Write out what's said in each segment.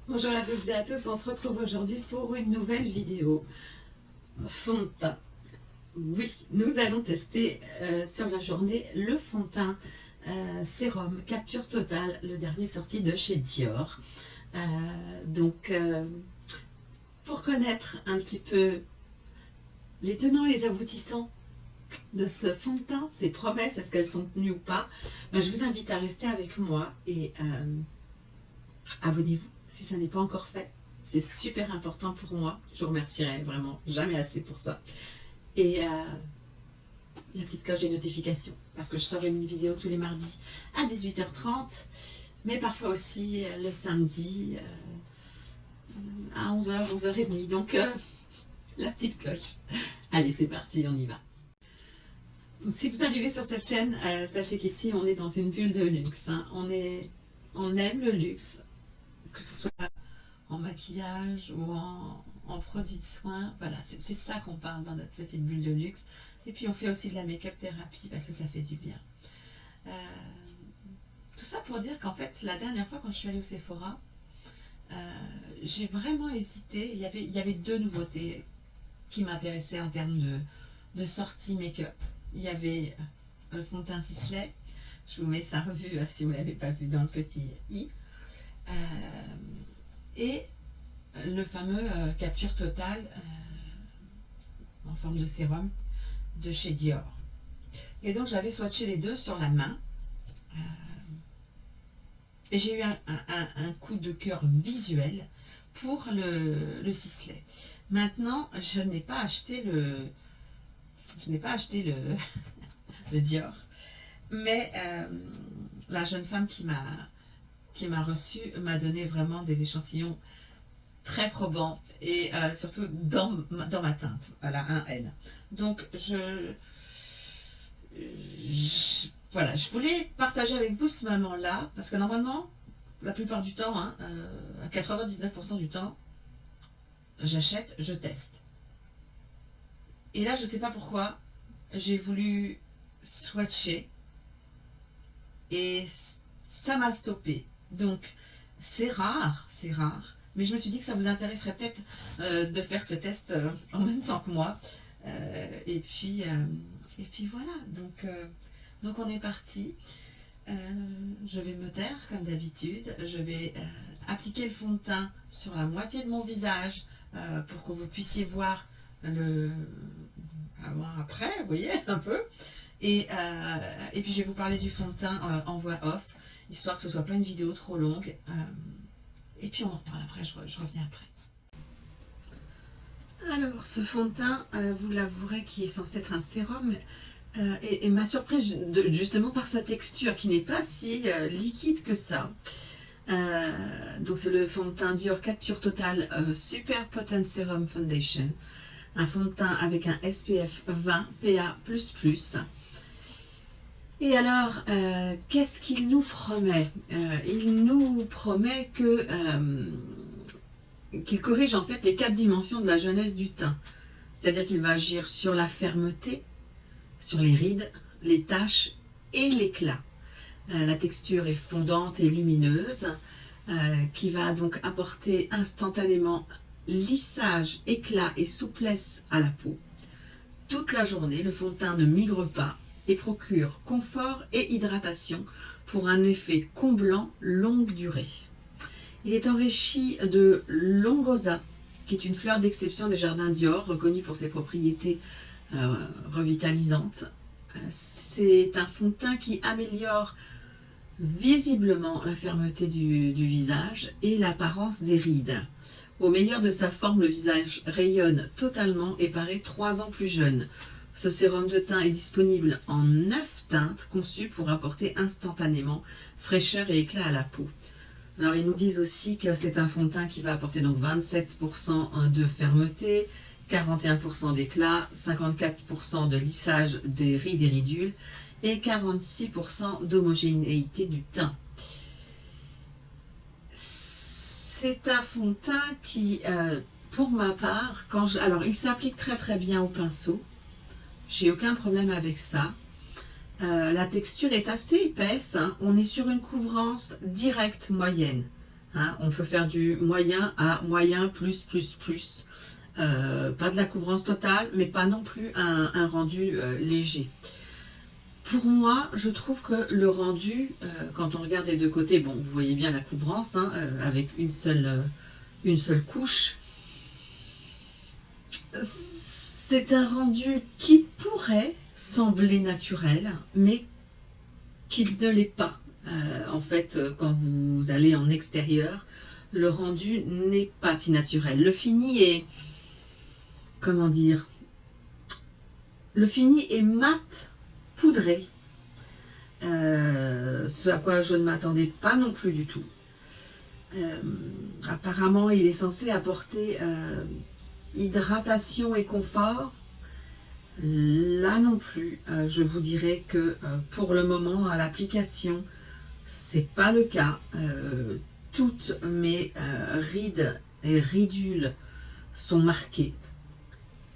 Bonjour à toutes et à tous, on se retrouve aujourd'hui pour une nouvelle vidéo fond de teint. Oui, nous allons tester sur la journée le fond de teint sérum Capture Totale, le dernier sorti de chez Dior. Donc, pour connaître un petit peu les tenants et les aboutissants de ce fond de teint, ses promesses, est-ce qu'elles sont tenues ou pas, ben, je vous invite à rester avec moi et abonnez-vous si ça n'est pas encore fait. C'est super important pour moi. Je vous remercierai vraiment jamais assez pour ça. Et la petite cloche des notifications. Parce que je sors une vidéo tous les mardis à 18h30. Mais parfois aussi le samedi à 11h, 11h30. Donc la petite cloche. Allez, c'est parti, on y va. Si vous arrivez sur cette chaîne, sachez qu'ici on est dans une bulle de luxe. Hein. On aime le luxe, que ce soit en maquillage ou en produits de soins. Voilà, c'est de ça qu'on parle dans notre petite bulle de luxe. Et puis on fait aussi de la make-up thérapie parce que ça fait du bien. Euh, tout ça pour dire qu'en fait, la dernière fois quand je suis allée au Sephora, j'ai vraiment hésité. Il y avait deux nouveautés qui m'intéressaient en termes de sortie make-up. Il y avait le fond de teint Sisley. Je vous mets sa revue si vous ne l'avez pas vu dans le petit i. Euh, et le fameux Capture Totale en forme de sérum de chez Dior. Et donc j'avais swatché les deux sur la main et j'ai eu un coup de cœur visuel pour le Sisley. Maintenant, je n'ai pas acheté le Dior, mais la jeune femme qui m'a reçu m'a donné vraiment des échantillons très probants et surtout dans ma teinte. Voilà, un N. Donc voilà, je voulais partager avec vous ce moment-là parce que normalement, la plupart du temps, hein, à 99% du temps, j'achète, je teste. Et là, je ne sais pas pourquoi, j'ai voulu swatcher et ça m'a stoppé. Donc, c'est rare, mais je me suis dit que ça vous intéresserait peut-être de faire ce test en même temps que moi. Et puis voilà, donc on est parti. Je vais me taire comme d'habitude. Je vais appliquer le fond de teint sur la moitié de mon visage pour que vous puissiez voir le avant-après, vous voyez, un peu. Et puis je vais vous parler du fond de teint en voix off, histoire que ce soit pas une vidéo trop longue. Et puis on en reparle après, je reviens après. Alors, ce fond de teint, vous l'avouerez, qui est censé être un sérum, et m'a surprise justement par sa texture, qui n'est pas si liquide que ça. Donc c'est le fond de teint Dior Capture Total Super Potent Serum Foundation. Un fond de teint avec un SPF 20 PA++. Et alors, qu'est-ce qu'il nous promet? Il nous promet qu'il corrige en fait les 4 dimensions de la jeunesse du teint. C'est-à-dire qu'il va agir sur la fermeté, sur les rides, les taches et l'éclat. La texture est fondante et lumineuse, qui va donc apporter instantanément lissage, éclat et souplesse à la peau. Toute la journée, le fond de teint ne migre pas et procure confort et hydratation pour un effet comblant longue durée. Il est enrichi de longosa, qui est une fleur d'exception des jardins Dior, reconnue pour ses propriétés revitalisantes. C'est un fond de teint qui améliore visiblement la fermeté du visage et l'apparence des rides. Au meilleur de sa forme, le visage rayonne totalement et paraît 3 ans plus jeune. Ce sérum de teint est disponible en 9 teintes conçues pour apporter instantanément fraîcheur et éclat à la peau. Alors ils nous disent aussi que c'est un fond de teint qui va apporter donc 27% de fermeté, 41% d'éclat, 54% de lissage des rides et ridules et 46% d'homogénéité du teint. C'est un fond de teint qui, pour ma part, alors il s'applique très très bien au pinceau. J'ai aucun problème avec ça. La texture est assez épaisse, hein. On est sur une couvrance directe moyenne. Hein. On peut faire du moyen à moyen plus, plus, plus. Pas de la couvrance totale, mais pas non plus un rendu léger. Pour moi, je trouve que le rendu, quand on regarde des deux côtés, bon, vous voyez bien la couvrance, hein, avec une seule couche, c'est un rendu qui pourrait sembler naturel, mais qui ne l'est pas. En fait, quand vous allez en extérieur, le rendu n'est pas si naturel. Le fini est, comment dire, le fini est mat, poudré, ce à quoi je ne m'attendais pas non plus du tout. Apparemment, il est censé apporter hydratation et confort. Là non plus, je vous dirais que pour le moment, à l'application, c'est pas le cas. Toutes mes rides et ridules sont marquées,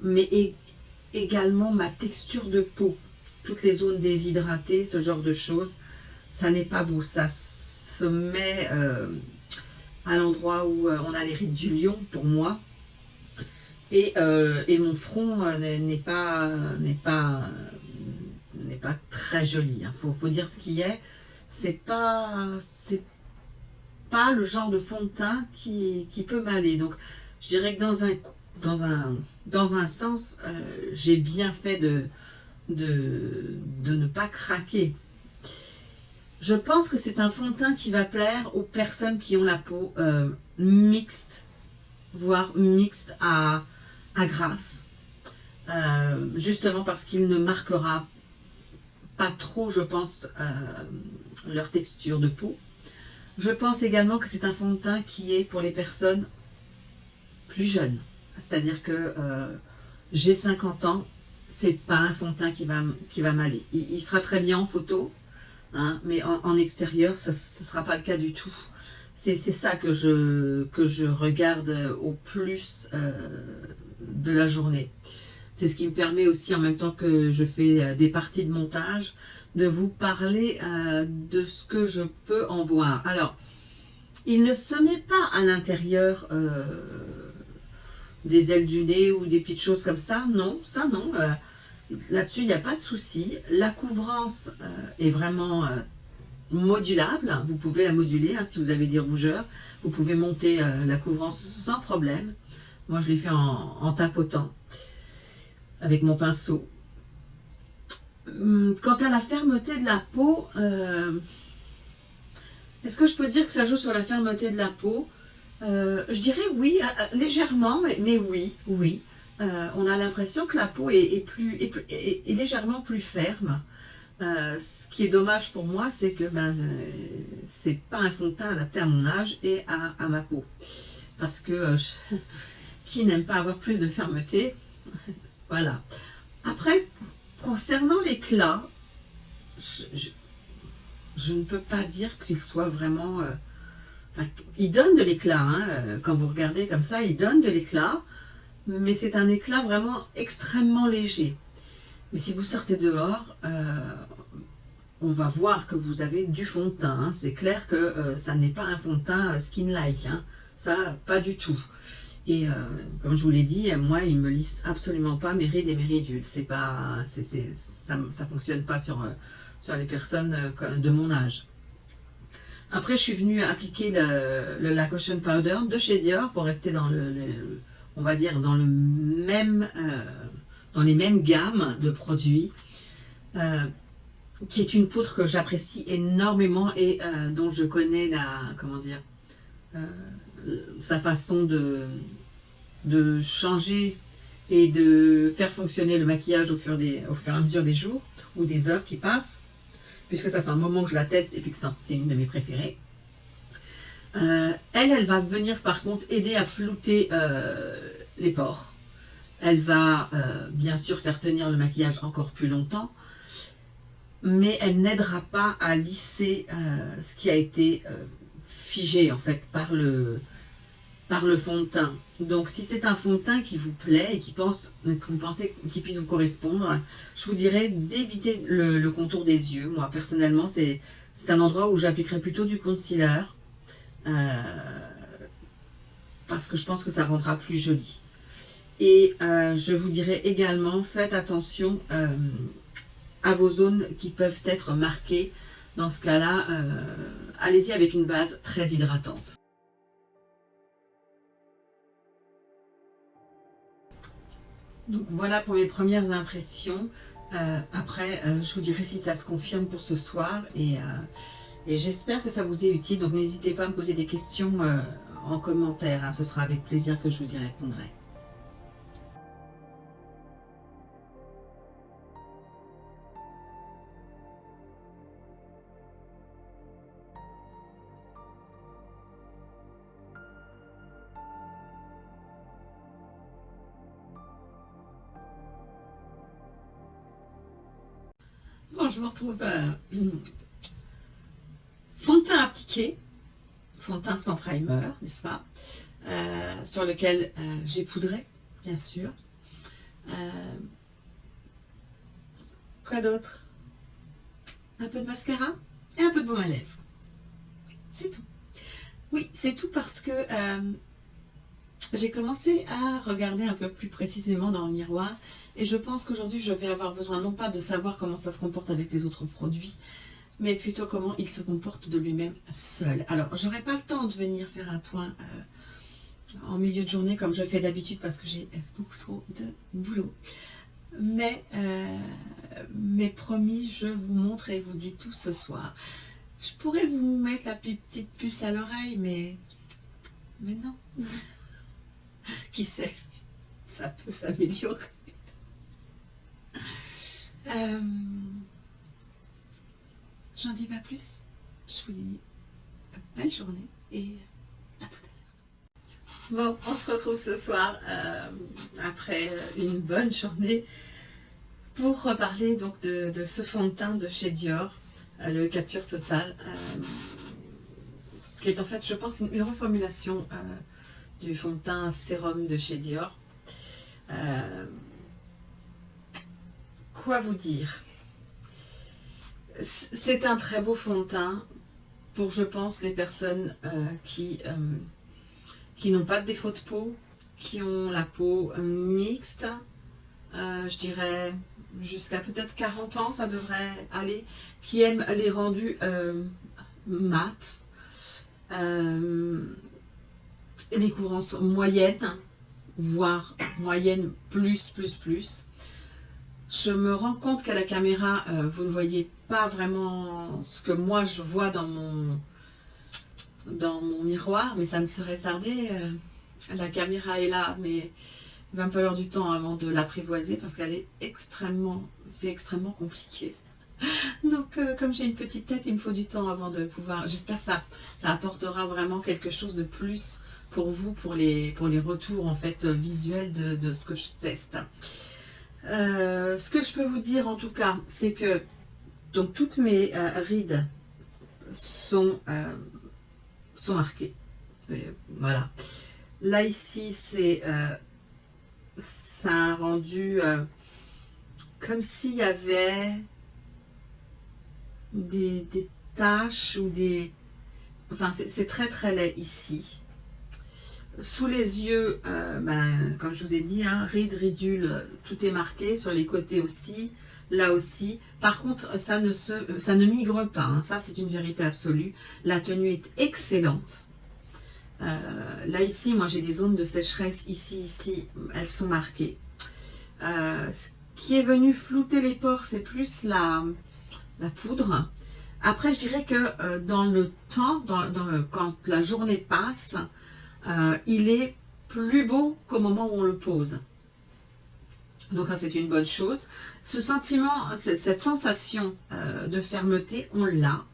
mais également ma texture de peau, toutes les zones déshydratées, ce genre de choses, ça n'est pas beau. Ça se met à l'endroit où on a les rides du lion pour moi. Et mon front n'est pas très joli. Hein. Faut dire ce qui est. C'est pas le genre de fond de teint qui peut m'aller. Donc, je dirais que dans un sens, j'ai bien fait de ne pas craquer. Je pense que c'est un fond de teint qui va plaire aux personnes qui ont la peau mixte, voire mixte à grasse, justement parce qu'il ne marquera pas trop, je pense, leur texture de peau. Je pense également que c'est un fond de teint qui est pour les personnes plus jeunes, c'est-à-dire que j'ai 50 ans, c'est pas un fond de teint qui va m'aller. Il sera très bien en photo, hein, mais en extérieur, ce ne sera pas le cas du tout. C'est ça que je regarde au plus de la journée. C'est ce qui me permet aussi, en même temps que je fais des parties de montage, de vous parler de ce que je peux en voir. Alors, il ne se met pas à l'intérieur des ailes du nez ou des petites choses comme ça. Non, ça non. Là-dessus, il n'y a pas de souci. La couvrance est vraiment modulable. Vous pouvez la moduler hein, si vous avez des rougeurs. Vous pouvez monter la couvrance sans problème. Moi, je l'ai fait en tapotant avec mon pinceau. Quant à la fermeté de la peau, est-ce que je peux dire que ça joue sur la fermeté de la peau? Je dirais oui, légèrement, mais oui, oui. On a l'impression que la peau est légèrement plus ferme. Ce qui est dommage pour moi, c'est que c'est pas un fond de teint adapté à mon âge et à ma peau. Parce que qui n'aime pas avoir plus de fermeté? Voilà. Après, concernant l'éclat, je ne peux pas dire qu'il soit vraiment... il donne de l'éclat, hein, quand vous regardez comme ça, il donne de l'éclat, mais c'est un éclat vraiment extrêmement léger. Mais si vous sortez dehors, on va voir que vous avez du fond de teint. Hein. C'est clair que ça n'est pas un fond de teint skin-like, hein. Ça, pas du tout. Et comme je vous l'ai dit, moi, il me lisse absolument pas mes rides et mes ridules. Ça fonctionne pas sur les personnes de mon âge. Après, je suis venue appliquer la Cushion Powder de chez Dior pour rester dans on va dire dans dans les mêmes gammes de produits, qui est une poudre que j'apprécie énormément et dont je connais sa façon de changer et de faire fonctionner le maquillage au fur et à mesure des jours ou des heures qui passent, puisque ça fait un moment que je la teste et puis que c'est une de mes préférées. Elle va venir par contre aider à flouter les pores. Elle va bien sûr faire tenir le maquillage encore plus longtemps, mais elle n'aidera pas à lisser ce qui a été figé en fait par le fond de teint. Donc si c'est un fond de teint qui vous plaît et que vous pensez qu'il puisse vous correspondre, je vous dirais d'éviter le contour des yeux. Moi personnellement, c'est un endroit où j'appliquerai plutôt du concealer parce que je pense que ça rendra plus joli. Et je vous dirais également, faites attention à vos zones qui peuvent être marquées. Dans ce cas-là, allez-y avec une base très hydratante. Donc voilà pour mes premières impressions. Après, je vous dirai si ça se confirme pour ce soir. Et j'espère que ça vous est utile. Donc n'hésitez pas à me poser des questions en commentaire. Hein. Ce sera avec plaisir que je vous y répondrai. Bon, je vous retrouve fond de teint appliqué, fond de teint sans primer, n'est-ce pas, sur lequel j'ai poudré, bien sûr. Quoi d'autre? Un peu de mascara et un peu de baume à lèvres. C'est tout. Oui, c'est tout parce que j'ai commencé à regarder un peu plus précisément dans le miroir et je pense qu'aujourd'hui je vais avoir besoin non pas de savoir comment ça se comporte avec les autres produits, mais plutôt comment il se comporte de lui-même seul. Alors, j'aurai pas le temps de venir faire un point en milieu de journée comme je fais d'habitude parce que j'ai beaucoup trop de boulot. Mais promis, je vous montre et vous dis tout ce soir. Je pourrais vous mettre la petite puce à l'oreille, mais non. Qui sait, ça peut s'améliorer. J'en dis pas plus. Je vous dis belle journée et à tout à l'heure. Bon, on se retrouve ce soir après une bonne journée pour reparler donc de ce fond de teint de chez Dior, le Capture Total, qui est en fait, je pense, une reformulation du fond de teint sérum de chez Dior. Quoi vous dire? C'est un très beau fond de teint pour, je pense, les personnes qui n'ont pas de défaut de peau, qui ont la peau mixte, je dirais jusqu'à peut-être 40 ans, ça devrait aller, qui aiment les rendus mat, les courances moyennes, voire moyennes plus. Je me rends compte qu'à la caméra, vous ne voyez pas vraiment ce que moi je vois dans mon miroir, mais ça ne serait tardé. La caméra est là, mais il va me falloir du temps avant de l'apprivoiser parce qu'elle est c'est extrêmement compliqué. Donc, comme j'ai une petite tête, il me faut du temps avant de pouvoir. J'espère que ça apportera vraiment quelque chose de plus pour vous, pour les retours en fait visuels de ce que je teste. Ce que je peux vous dire en tout cas, c'est que donc toutes mes rides sont marquées. Et voilà. Là ici, c'est un rendu comme s'il y avait des taches ou des... Enfin, c'est très laid ici. Sous les yeux, comme je vous ai dit, hein, rides, ridules, tout est marqué, sur les côtés aussi, là aussi. Par contre, ça ne migre pas, hein, ça c'est une vérité absolue. La tenue est excellente. Là ici, moi j'ai des zones de sécheresse, ici, elles sont marquées. Ce qui est venu flouter les pores, c'est plus la poudre. Après, je dirais que dans le temps, quand la journée passe, il est plus beau qu'au moment où on le pose. Donc ça c'est une bonne chose. Ce sentiment, cette sensation de fermeté, on l'a.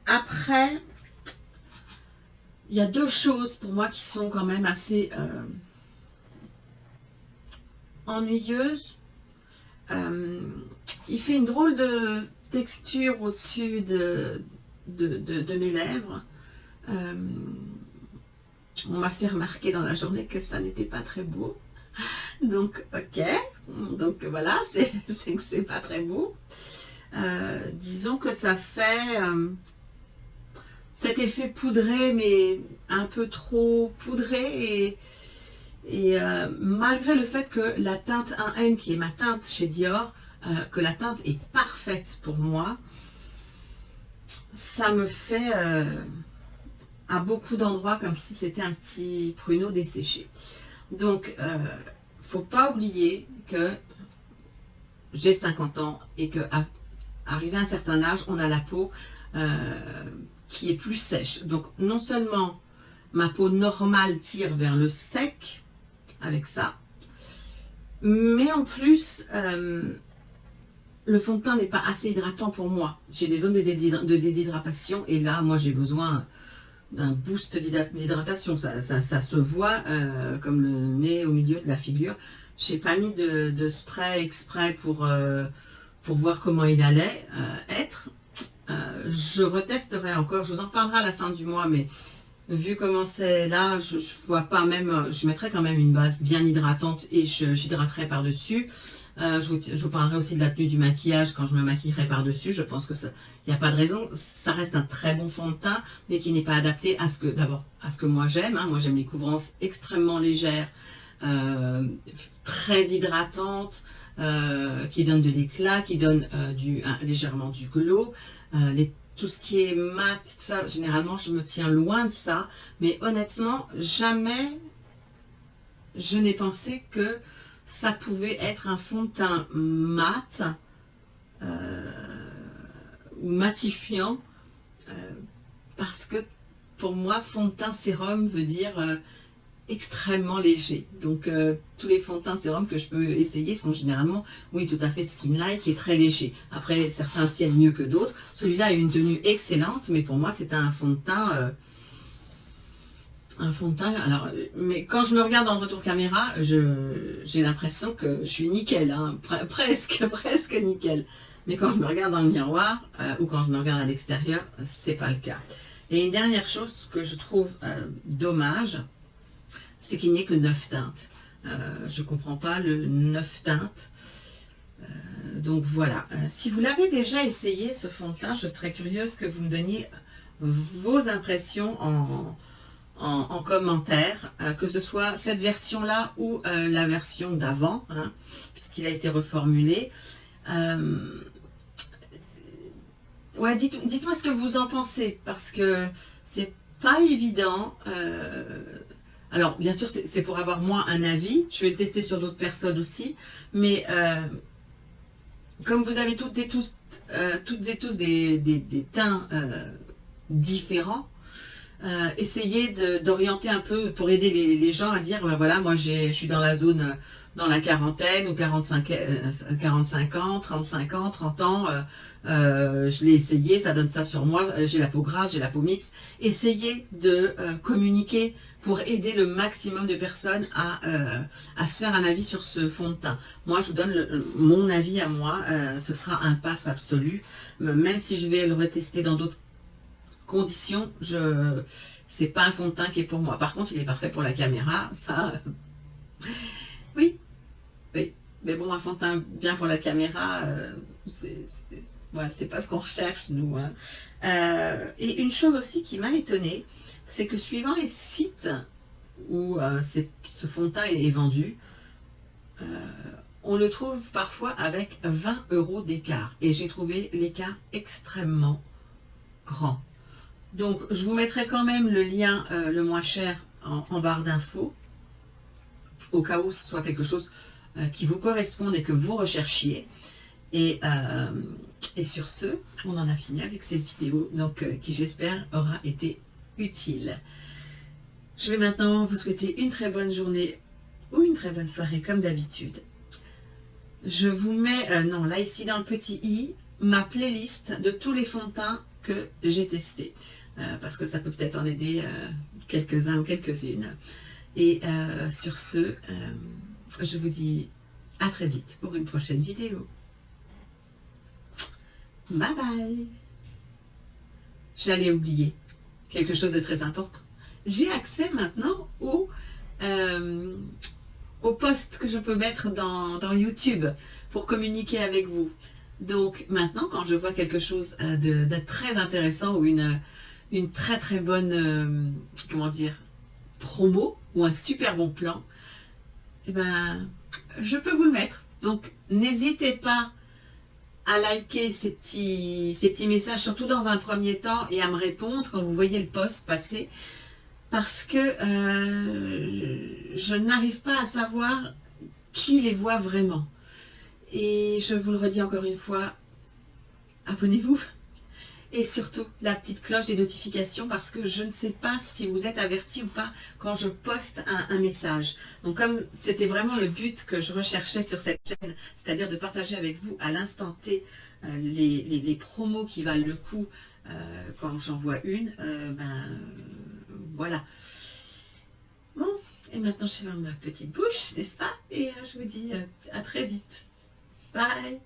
Après, il y a deux choses pour moi qui sont quand même assez ennuyeuses. Il fait une drôle de texture au-dessus de mes lèvres. On m'a fait remarquer dans la journée que ça n'était pas très beau. Donc, ok. Donc voilà, c'est que c'est pas très beau. disons que ça fait cet effet poudré, mais un peu trop poudré. Et malgré le fait que la teinte 1N, qui est ma teinte chez Dior, que la teinte est parfaite pour moi, ça me fait à beaucoup d'endroits comme si c'était un petit pruneau desséché. Donc, faut pas oublier que j'ai 50 ans et que arrivé à un certain âge, on a la peau qui est plus sèche. Donc, non seulement ma peau normale tire vers le sec avec ça, mais en plus, le fond de teint n'est pas assez hydratant pour moi. J'ai des zones de déshydratation et là, moi, j'ai besoin d'un boost d'hydratation. Ça se voit comme le nez au milieu de la figure. J'ai pas mis de spray exprès pour voir comment il allait être. Je retesterai encore, je vous en reparlerai à la fin du mois, mais vu comment c'est là, je vois pas même, je mettrai quand même une base bien hydratante et j'hydraterai par-dessus. Je vous parlerai aussi de la tenue du maquillage quand je me maquillerai par-dessus. Je pense que il n'y a pas de raison. Ça reste un très bon fond de teint, mais qui n'est pas adapté à ce que moi j'aime. Hein. Moi j'aime les couvrances extrêmement légères, très hydratantes, qui donnent de l'éclat, qui donnent légèrement du glow. Tout ce qui est mat, tout ça, généralement je me tiens loin de ça. Mais honnêtement, jamais je n'ai pensé que ça pouvait être un fond de teint mat ou matifiant parce que pour moi fond de teint sérum veut dire extrêmement léger. Donc tous les fonds de teint sérum que je peux essayer sont généralement, oui, tout à fait skin-like et très léger. Après certains tiennent mieux que d'autres. Celui-là a une tenue excellente, mais pour moi c'est un fond de teint alors, mais quand je me regarde en retour caméra, j'ai l'impression que je suis nickel, hein, presque nickel. Mais quand je me regarde dans le miroir, ou quand je me regarde à l'extérieur, c'est pas le cas. Et une dernière chose que je trouve dommage, c'est qu'il n'y ait que 9 teintes. Je comprends pas le 9 teintes. Donc voilà. Si vous l'avez déjà essayé, ce fond de teint, je serais curieuse que vous me donniez vos impressions en commentaire, que ce soit cette version-là ou la version d'avant, hein, puisqu'il a été reformulé. Ouais, dites-moi ce que vous en pensez, parce que c'est pas évident. Alors, bien sûr, c'est pour avoir moi un avis. Je vais le tester sur d'autres personnes aussi, mais comme vous avez toutes et tous des teints différents, essayez d'orienter un peu pour aider les gens à dire, ben voilà, moi je suis dans la zone, dans la quarantaine ou 45 ans, 35 ans, 30 ans, je l'ai essayé, ça donne ça sur moi, j'ai la peau grasse, j'ai la peau mixte. Essayez de communiquer pour aider le maximum de personnes à se faire un avis sur ce fond de teint. Moi, je vous donne mon avis à moi, ce sera un pass absolu, même si je vais le retester dans d'autres conditions, c'est pas un fond de teint qui est pour moi. Par contre, il est parfait pour la caméra, ça, oui, mais bon, un fond de teint bien pour la caméra, voilà, c'est pas ce qu'on recherche, nous. Hein. Et une chose aussi qui m'a étonnée, c'est que suivant les sites où ce fond de teint est vendu, on le trouve parfois avec 20 € d'écart. Et j'ai trouvé l'écart extrêmement grand. Donc, je vous mettrai quand même le lien le moins cher en barre d'infos, au cas où ce soit quelque chose qui vous corresponde et que vous recherchiez. Et sur ce, on en a fini avec cette vidéo, donc qui j'espère aura été utile. Je vais maintenant vous souhaiter une très bonne journée ou une très bonne soirée comme d'habitude. Je vous mets, non, là ici dans le petit i, ma playlist de tous les fonds de teint que j'ai testés. Parce que ça peut peut-être en aider quelques-uns ou quelques-unes. Et sur ce, je vous dis à très vite pour une prochaine vidéo. Bye bye. J'allais oublier quelque chose de très important. J'ai accès maintenant aux posts que je peux mettre dans YouTube pour communiquer avec vous. Donc maintenant, quand je vois quelque chose de très intéressant ou une très très bonne, comment dire, promo ou un super bon plan, eh ben, je peux vous le mettre. Donc n'hésitez pas à liker ces petits messages, surtout dans un premier temps, et à me répondre quand vous voyez le post passer, parce que je n'arrive pas à savoir qui les voit vraiment. Et je vous le redis encore une fois, abonnez-vous. Et surtout, la petite cloche des notifications parce que je ne sais pas si vous êtes averti ou pas quand je poste un message. Donc comme c'était vraiment le but que je recherchais sur cette chaîne, c'est-à-dire de partager avec vous à l'instant T les promos qui valent le coup quand j'en vois une, voilà. Bon, et maintenant je ferme ma petite bouche, n'est-ce pas? Et je vous dis à très vite. Bye!